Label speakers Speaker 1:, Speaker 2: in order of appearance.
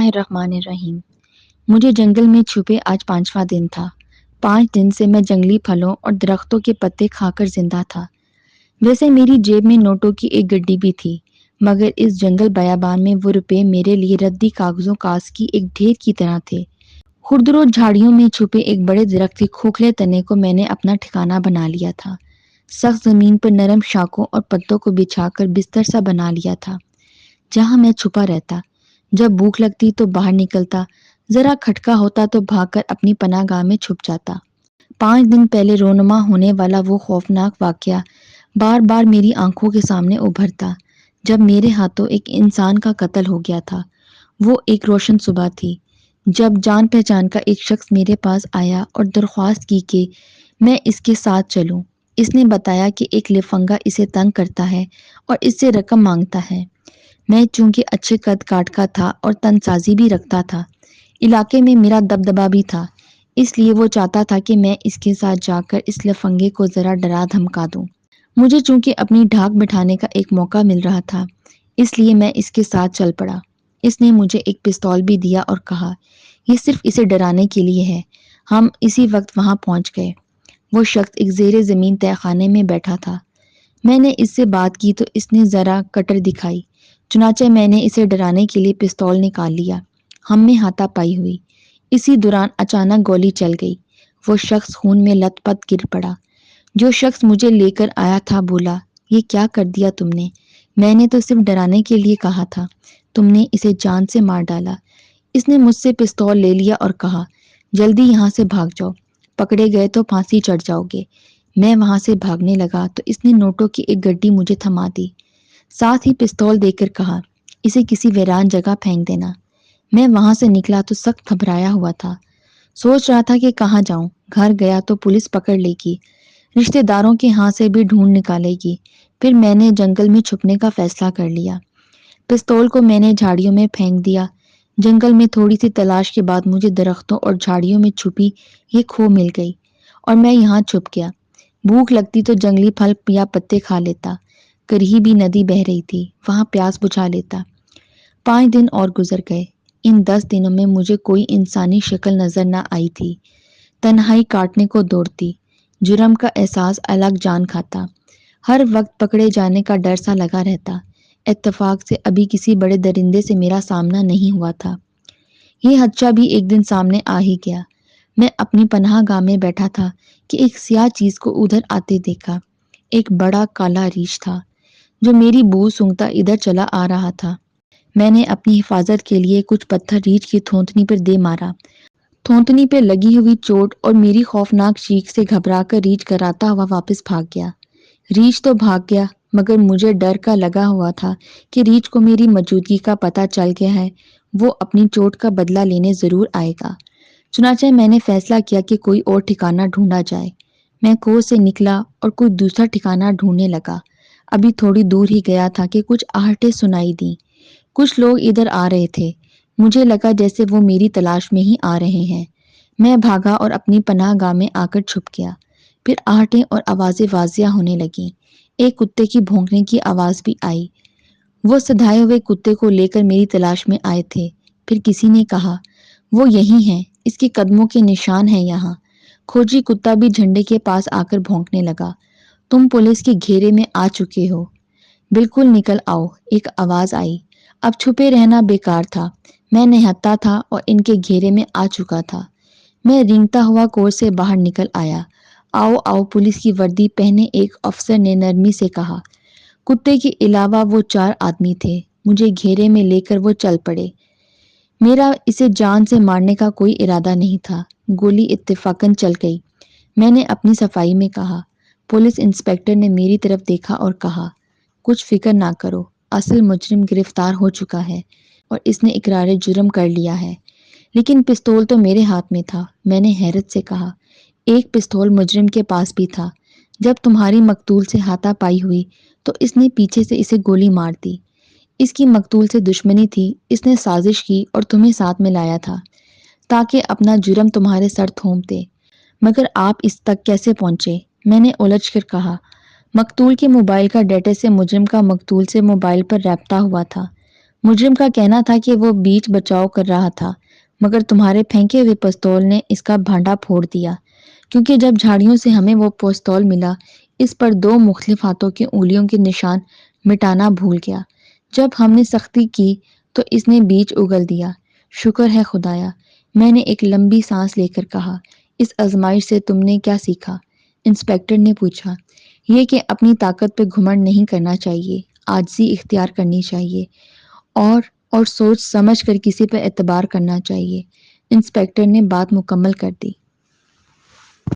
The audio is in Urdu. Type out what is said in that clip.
Speaker 1: الرحمن مجھے جنگل میں چھپے آج 5واں دن تھا۔ 5 دن سے میں جنگلی پھلوں اور درختوں کے پتے کھا کر زندہ تھا۔ ویسے میری جیب میں نوٹوں کی ایک گڈی بھی تھی، مگر اس جنگل بیابان میں وہ روپے میرے لیے ردی کاغذوں کاس کی ایک ڈھیر کی طرح تھے۔ خردرو جھاڑیوں میں چھپے ایک بڑے درخت کے کھوکھلے تنے کو میں نے اپنا ٹھکانہ بنا لیا تھا۔ سخت زمین پر نرم شاخوں اور پتوں کو بچھا کر بستر سا بنا لیا تھا، جہاں میں چھپا رہتا۔ جب بھوک لگتی تو باہر نکلتا، ذرا کھٹکا ہوتا تو بھاگ کر اپنی پناہ گاہ میں چھپ جاتا۔ 5 دن پہلے رونما ہونے والا وہ خوفناک واقعہ بار بار میری آنکھوں کے سامنے ابھرتا، جب میرے ہاتھوں ایک انسان کا قتل ہو گیا تھا۔ وہ ایک روشن صبح تھی، جب جان پہچان کا ایک شخص میرے پاس آیا اور درخواست کی کہ میں اس کے ساتھ چلوں۔ اس نے بتایا کہ ایک لفنگا اسے تنگ کرتا ہے اور اس سے رقم مانگتا ہے۔ میں چونکہ اچھے قد کاٹ کا تھا اور تن سازی بھی رکھتا تھا، علاقے میں میرا دبدبا بھی تھا، اس لیے وہ چاہتا تھا کہ میں اس کے ساتھ جا کر اس لفنگے کو ذرا ڈرا دھمکا دوں۔ مجھے چونکہ اپنی ڈھاک بٹھانے کا ایک موقع مل رہا تھا، اس لیے میں اس کے ساتھ چل پڑا۔ اس نے مجھے ایک پستول بھی دیا اور کہا، یہ صرف اسے ڈرانے کے لیے ہے۔ ہم اسی وقت وہاں پہنچ گئے۔ وہ شخص ایک زیر زمین تہہ خانے میں بیٹھا تھا۔ میں نے اس سے بات کی تو اس نے ذرا کٹر دکھائی، چنانچہ میں نے اسے ڈرانے کے لیے پستول نکال لیا۔ ہم میں ہاتھا پائی ہوئی۔ اسی دوران اچانک گولی چل گئی۔ وہ شخص خون میں لت پت گر پڑا۔ جو شخص مجھے لے کر آیا تھا بولا، یہ کیا کر دیا تم نے؟ میں نے تو صرف ڈرانے کے لیے کہا تھا، تم نے اسے جان سے مار ڈالا۔ اس نے مجھ سے پستول لے لیا اور کہا، جلدی یہاں سے بھاگ جاؤ، پکڑے گئے تو پھانسی چڑھ جاؤ گے۔ میں وہاں سے بھاگنے لگا تو اس نے نوٹوں کی ایک گڈی مجھے تھما دی، ساتھ ہی پستول دے کر کہا، اسے کسی ویران جگہ پھینک دینا۔ میں وہاں سے نکلا تو سخت گھبرایا ہوا تھا، سوچ رہا تھا کہ کہاں جاؤں۔ گھر گیا تو پولیس پکڑ لے گی، رشتہ داروں کے ہاں سے بھی ڈھونڈ نکالے گی۔ پھر میں نے جنگل میں چھپنے کا فیصلہ کر لیا۔ پستول کو میں نے جھاڑیوں میں پھینک دیا۔ جنگل میں تھوڑی سی تلاش کے بعد مجھے درختوں اور جھاڑیوں میں چھپی یہ کھو مل گئی اور میں یہاں چھپ گیا۔ بھوک لگتی تو جنگلی پھل یا پتے کھا لیتا، قریبی ندی بہہ رہی تھی، وہاں پیاس بجھا لیتا۔ 5 دن اور گزر گئے۔ ان 10 دنوں میں مجھے کوئی انسانی شکل نظر نہ آئی تھی۔ تنہائی کاٹنے کو دوڑتی، جرم کا احساس الگ جان کھاتا، ہر وقت پکڑے جانے کا ڈر سا لگا رہتا۔ اتفاق سے ابھی کسی بڑے درندے سے میرا سامنا نہیں ہوا تھا۔ یہ حادثہ بھی ایک دن سامنے آ ہی گیا۔ میں اپنی پناہ گاہ میں بیٹھا تھا کہ ایک سیاہ چیز کو ادھر آتے دیکھا۔ ایک بڑا کالا ریچھ تھا جو میری بو سونگھتا ادھر چلا آ رہا تھا۔ میں نے اپنی حفاظت کے لیے کچھ پتھر ریچھ کی تھونتنی پر دے مارا۔ تھونتنی پہ لگی ہوئی چوٹ اور میری خوفناک چیخ سے گھبرا کر ریچھ کراتا ہوا واپس بھاگ گیا۔ ریچھ تو بھاگ گیا، مگر مجھے ڈر کا لگا ہوا تھا کہ ریچھ کو میری موجودگی کا پتہ چل گیا ہے، وہ اپنی چوٹ کا بدلہ لینے ضرور آئے گا۔ چنانچہ میں نے فیصلہ کیا کہ کوئی اور ٹھکانہ ڈھونڈا جائے۔ میں کوہ سے نکلا اور کوئی دوسرا ٹھکانہ ڈھونڈنے لگا۔ ابھی تھوڑی دور ہی گیا تھا کہ کچھ آہٹیں سنائی دیں۔ کچھ لوگ ادھر آ رہے تھے۔ مجھے لگا جیسے وہ میری تلاش میں ہی آ رہے ہیں۔ میں بھاگا اور اپنی پناہ گاہ میں آ کر چھپ گیا۔ پھر آہٹیں اور آوازیں واضح ہونے لگیں۔ ایک کتے کی بھونکنے کی آواز بھی آئی۔ وہ سدھائے ہوئے کتے کو لے کر میری تلاش میں آئے تھے۔ پھر کسی نے کہا، وہ یہی ہے، اس کے قدموں کے نشان ہیں یہاں۔ کھوجی کتا بھی جھنڈے کے پاس آ کر بھونکنے لگا۔ تم پولیس کے گھیرے میں آ چکے ہو، بالکل نکل آؤ، ایک آواز آئی۔ اب چھپے رہنا بیکار تھا، میں نہتا تھا اور ان کے گھیرے میں آ چکا تھا۔ میں رینگتا ہوا کور سے باہر نکل آیا۔ آؤ آؤ، پولیس کی وردی پہنے ایک افسر نے نرمی سے کہا۔ کتے کے علاوہ وہ 4 آدمی تھے۔ مجھے گھیرے میں لے کر وہ چل پڑے۔ میرا اسے جان سے مارنے کا کوئی ارادہ نہیں تھا۔ گولی اتفاقاً چل گئی۔ میں نے اپنی صفائی میں کہا۔ پولیس انسپکٹر نے میری طرف دیکھا اور کہا، کچھ فکر نہ کرو، اصل مجرم گرفتار ہو چکا ہے اور اس نے اقرار جرم کر لیا ہے۔ لیکن پستول تو میرے ہاتھ میں تھا۔ میں نے حیرت سے کہا، ایک پستول مجرم کے پاس بھی تھا۔ جب تمہاری مقتول سے ہاتھا پائی ہوئی تو اس نے پیچھے سے اسے گولی مار دی۔ اس کی مقتول سے دشمنی تھی، اس نے سازش کی اور تمہیں ساتھ میں لایا تھا تاکہ اپنا جرم تمہارے سر تھوپ دے۔ مگر آپ اس تک کیسے پہنچے؟ میں نے الجھ کر کہا، مقتول کے موبائل کا ڈیٹا سے مجرم کا مقتول سے موبائل پر رابطہ ہوا تھا۔ مجرم کا کہنا تھا کہ وہ بیچ بچاؤ کر رہا تھا، مگر تمہارے پھینکے ہوئے پستول نے اس کا بھانڈا پھوڑ دیا، کیونکہ جب جھاڑیوں سے ہمیں وہ پستول ملا، اس پر 2 مختلف ہاتھوں کی انگلیوں کے نشان مٹانا بھول گیا۔ جب ہم نے سختی کی تو اس نے بیج اگل دیا۔ شکر ہے خدایا، میں نے ایک لمبی سانس لے کر کہا۔ اس آزمائش سے تم نے کیا سیکھا؟ انسپکٹر نے پوچھا۔ یہ کہ اپنی طاقت پہ گھمنڈ نہیں کرنا چاہیے، عاجزی اختیار کرنی چاہیے، اور سوچ سمجھ کر کسی پر اعتبار کرنا چاہیے۔ انسپکٹر نے بات مکمل کر دی۔